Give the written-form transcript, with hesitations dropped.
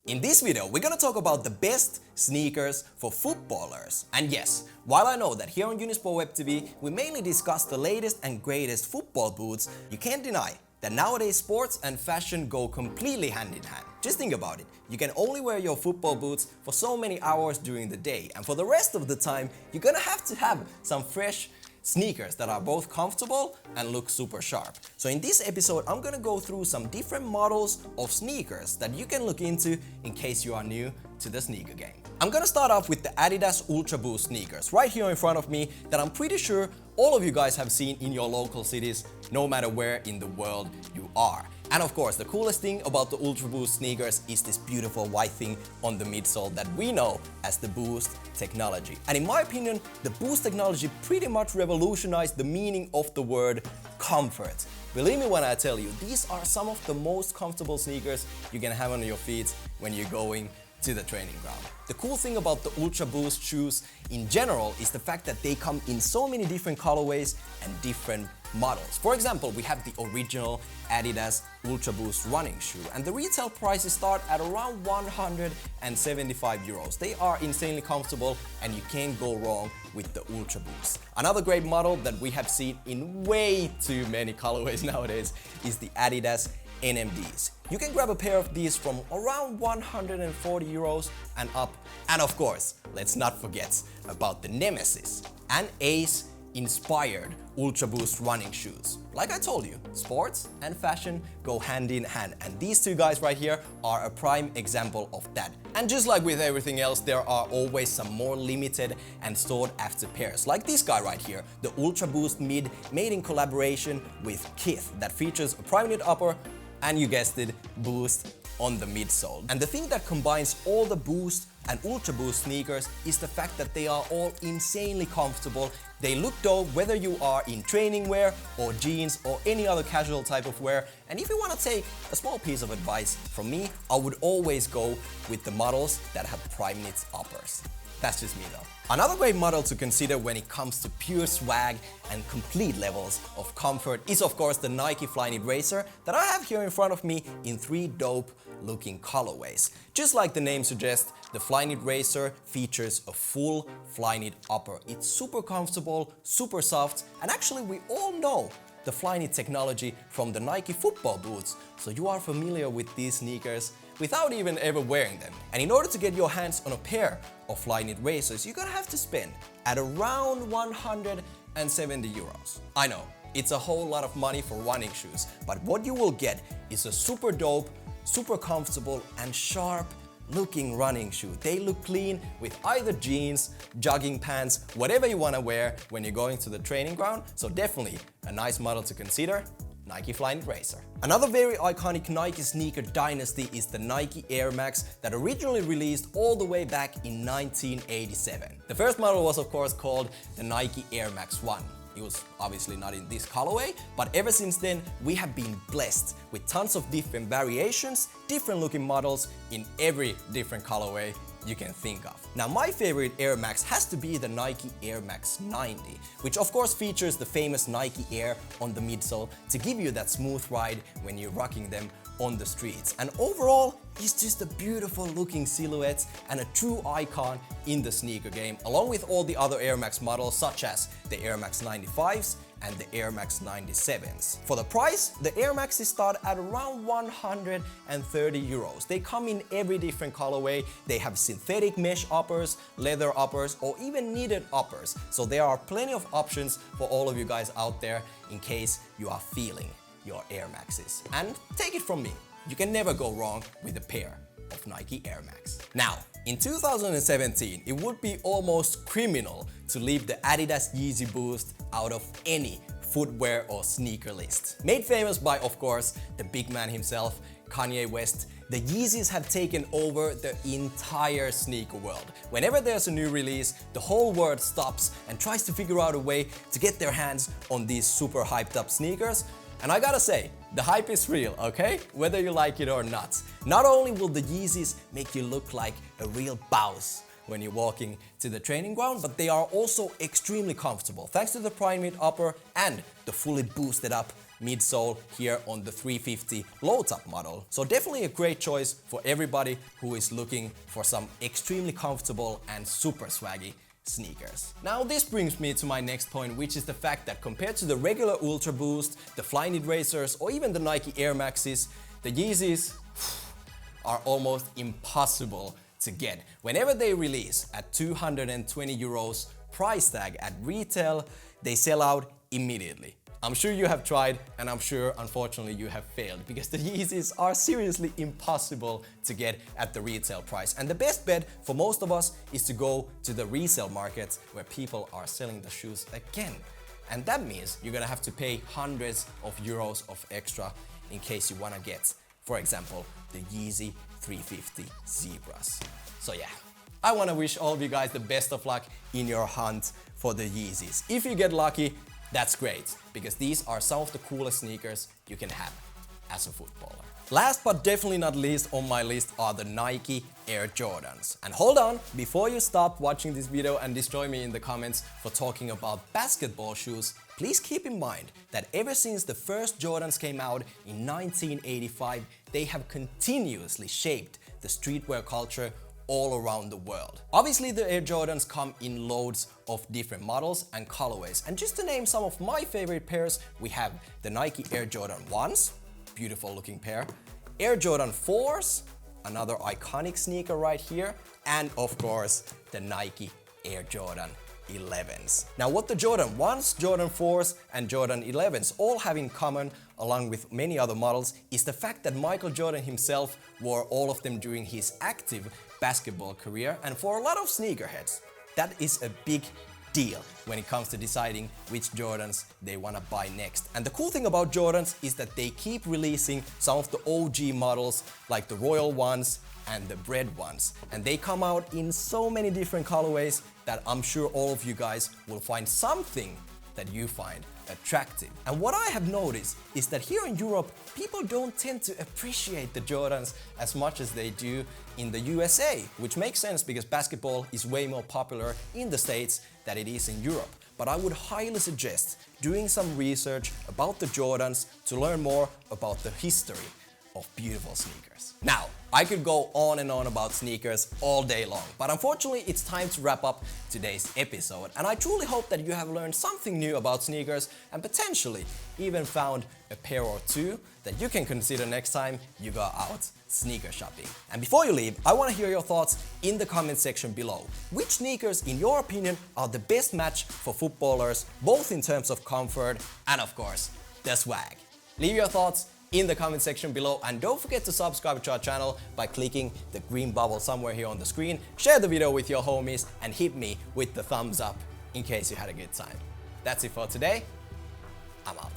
In this video, we're gonna talk about the best sneakers for footballers. And yes, while I know that here on Unisport Web TV, we mainly discuss the latest and greatest football boots, you can't deny that nowadays sports and fashion go completely hand in hand. Just think about it. You can only wear your football boots for so many hours during the day, and for the rest of the time, you're gonna have to have some fresh sneakers that are both comfortable and look super sharp. So in this episode, I'm gonna go through some different models of sneakers that you can look into in case you are new to the sneaker game. I'm gonna start off with the Adidas Ultra Boost sneakers right here in front of me that I'm pretty sure all of you guys have seen in your local cities, no matter where in the world you are. And of course, the coolest thing about the Ultra Boost sneakers is this beautiful white thing on the midsole that we know as the Boost technology. And in my opinion, the Boost technology pretty much revolutionized the meaning of the word comfort. Believe me when I tell you, these are some of the most comfortable sneakers you can have on your feet when you're going to the training ground. The cool thing about the Ultra Boost shoes in general is the fact that they come in so many different colorways and different models. For example, we have the original Adidas Ultra Boost running shoe, and the retail prices start at around 175 euros. They are insanely comfortable and you can't go wrong with the Ultra Boost. Another great model that we have seen in way too many colorways nowadays is the Adidas NMDs. You can grab a pair of these from around 140 euros and up. And of course, let's not forget about the Nemeziz and ACE inspired Ultra Boost running shoes. Like I told you, sports and fashion go hand in hand, and these two guys right here are a prime example of that. And just like with everything else, there are always some more limited and sought after pairs, like this guy right here, the Ultra Boost Mid, made in collaboration with Kith, that features a prime knit upper and, you guessed it, Boost on the midsole. And the thing that combines all the Boost and Ultra Boost sneakers is the fact that they are all insanely comfortable. They look dope whether you are in training wear or jeans or any other casual type of wear. And if you want to take a small piece of advice from me, I would always go with the models that have prime knit uppers. That's just me though. Another great model to consider when it comes to pure swag and complete levels of comfort is of course the Nike Flyknit Racer that I have here in front of me in 3 dope looking colorways. Just like the name suggests, the Flyknit Racer features a full Flyknit upper. It's super comfortable, super soft, and actually we all know the Flyknit technology from the Nike football boots, so you are familiar with these sneakers without even ever wearing them. And in order to get your hands on a pair of Flyknit Racers, you're gonna have to spend at around 170 euros. I know, it's a whole lot of money for running shoes, but what you will get is a super dope, super comfortable and sharp looking running shoe. They look clean with either jeans, jogging pants, whatever you wanna wear when you're going to the training ground. So definitely a nice model to consider, Nike Flyknit Racer. Another very iconic Nike sneaker dynasty is the Nike Air Max that originally released all the way back in 1987. The first model was of course called the Nike Air Max 1. It was obviously not in this colorway, but ever since then we have been blessed with tons of different variations, different looking models in every different colorway you can think of. Now my favorite Air Max has to be the Nike Air Max 90, which of course features the famous Nike Air on the midsole to give you that smooth ride when you're rocking them on the streets. And overall, it's just a beautiful looking silhouette and a true icon in the sneaker game, along with all the other Air Max models such as the Air Max 95s and the Air Max 97s. For the price, the Air Maxes start at around 130 euros. They come in every different colorway. They have synthetic mesh uppers, leather uppers, or even knitted uppers. So there are plenty of options for all of you guys out there in case you are feeling your Air Maxes. And take it from me, you can never go wrong with a pair of Nike Air Max. Now, in 2017, it would be almost criminal to leave the Adidas Yeezy Boost out of any footwear or sneaker list. Made famous by, of course, the big man himself, Kanye West, the Yeezys have taken over the entire sneaker world. Whenever there's a new release, the whole world stops and tries to figure out a way to get their hands on these super hyped up sneakers. And I gotta say, the hype is real, okay? Whether you like it or not. Not only will the Yeezys make you look like a real boss when you're walking to the training ground, but they are also extremely comfortable thanks to the prime knit upper and the fully boosted up midsole here on the 350 low top model. So definitely a great choice for everybody who is looking for some extremely comfortable and super swaggy sneakers. Now this brings me to my next point, which is the fact that compared to the regular Ultra Boost, the Flyknit racers, or even the Nike Air Maxes, the Yeezys are almost impossible to get. Whenever they release at 220 euros price tag at retail, they sell out immediately. I'm sure you have tried, and I'm sure unfortunately you have failed, because the Yeezys are seriously impossible to get at the retail price. And the best bet for most of us is to go to the resale markets where people are selling the shoes again. And that means you're gonna have to pay hundreds of euros of extra in case you wanna get, for example, the Yeezy 350 Zebras. So yeah, I wanna wish all of you guys the best of luck in your hunt for the Yeezys. If you get lucky, that's great, because these are some of the coolest sneakers you can have as a footballer. Last but definitely not least on my list are the Nike Air Jordans. And hold on, before you stop watching this video and destroy me in the comments for talking about basketball shoes, please keep in mind that ever since the first Jordans came out in 1985, they have continuously shaped the streetwear culture all around the world. Obviously, the Air Jordans come in loads of different models and colorways. And just to name some of my favorite pairs, we have the Nike Air Jordan 1s, beautiful looking pair, Air Jordan 4s, another iconic sneaker right here, and of course, the Nike Air Jordan 11s. Now, what the Jordan 1s, Jordan 4s, and Jordan 11s all have in common, along with many other models, is the fact that Michael Jordan himself wore all of them during his active basketball career, and for a lot of sneakerheads, that is a big deal when it comes to deciding which Jordans they want to buy next. And the cool thing about Jordans is that they keep releasing some of the OG models like the Royal ones and the Bread ones, and they come out in so many different colorways that I'm sure all of you guys will find something that you find attractive. And what I have noticed is that here in Europe, people don't tend to appreciate the Jordans as much as they do in the USA, which makes sense because basketball is way more popular in the States than it is in Europe. But I would highly suggest doing some research about the Jordans to learn more about the history of beautiful sneakers. Now, I could go on and on about sneakers all day long, but unfortunately it's time to wrap up today's episode, and I truly hope that you have learned something new about sneakers and potentially even found a pair or two that you can consider next time you go out sneaker shopping. And before you leave, I want to hear your thoughts in the comment section below. Which sneakers, in your opinion, are the best match for footballers, both in terms of comfort and of course, the swag? Leave your thoughts in the comment section below, and don't forget to subscribe to our channel by clicking the green bubble somewhere here on the screen. Share the video with your homies and hit me with the thumbs up in case you had a good time. That's it for today. I'm out.